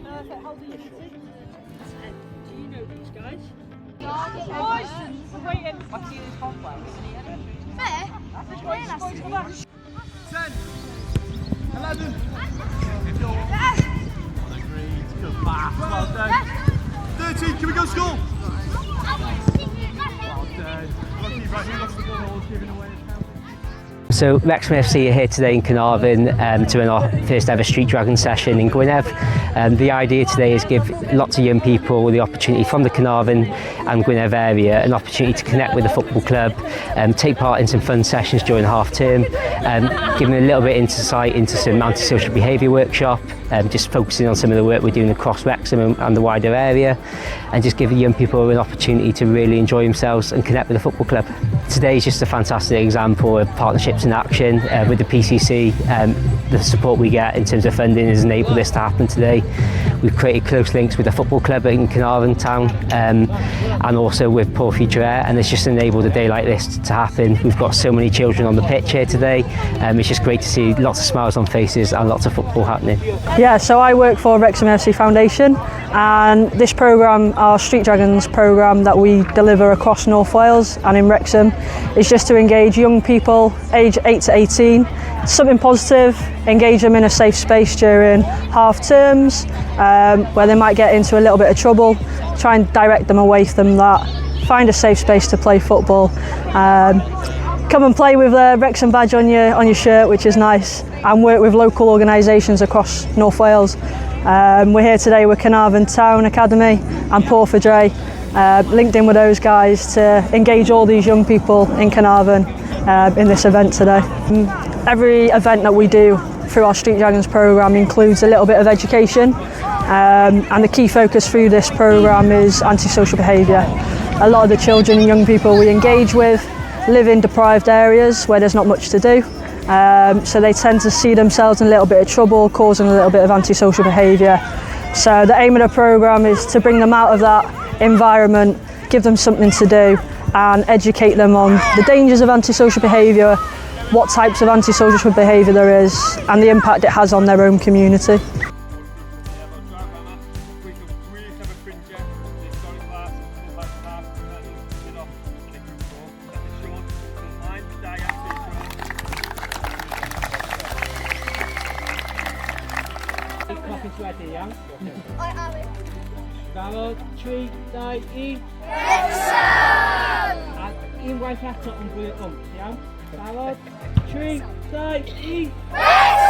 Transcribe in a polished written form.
Perfect, hold the unity. Do you know these guys? Boys! We're waiting. I see this complex. Fair? 10, 11. Agreed. Good pass. Well done. 13. Can we go score? Well done. Lucky, right, who lost the ball? Giving away his penalty. So Wrexham AFC are here today in Carnarvon to run our first ever Street Dragon session in Gwynedd. The idea today is give lots of young people the opportunity from the Carnarvon and Gwynedd area an opportunity to connect with the football club, take part in some fun sessions during half term, give them a little bit of insight into some antisocial behaviour workshop, just focusing on some of the work we're doing across Wrexham and the wider area, and just give young people an opportunity to really enjoy themselves and connect with the football club. Today is just a fantastic example of partnerships in action with the PCC. The support we get in terms of funding has enabled this to happen today. We've created close links with the football club in Carnarvon town and also with Poor Future Air, and it's just enabled a day like this to happen. We've got so many children on the pitch here today. It's just great to see lots of smiles on faces and lots of football happening. Yeah, so I work for Wrexham AFC Foundation, and this programme, our Street Dragons programme that we deliver across North Wales and in Wrexham, is just to engage young people aged 8 to 18, something positive, engage them in a safe space during half terms where they might get into a little bit of trouble, try and direct them away from that, find a safe space to play football. Come and play with the Wrexham badge on your shirt, which is nice, and work with local organisations across North Wales. We're here today with Carnarvon Town Academy and Porfordray, linked in with those guys to engage all these young people in Carnarvon in this event today. Every event that we do through our Street Dragons programme includes a little bit of education, and the key focus through this programme is antisocial behaviour. A lot of the children and young people we engage with live in deprived areas where there's not much to do, so they tend to see themselves in a little bit of trouble, causing a little bit of antisocial behaviour. So the aim of the programme is to bring them out of that environment, give them something to do, and educate them on the dangers of antisocial behaviour, what types of antisocial behaviour there is, and the impact it has on their own community. Bravo, 3, 2, 1. Unwaith ato yn fwy o iawn. Bravo, 3, 2, 1.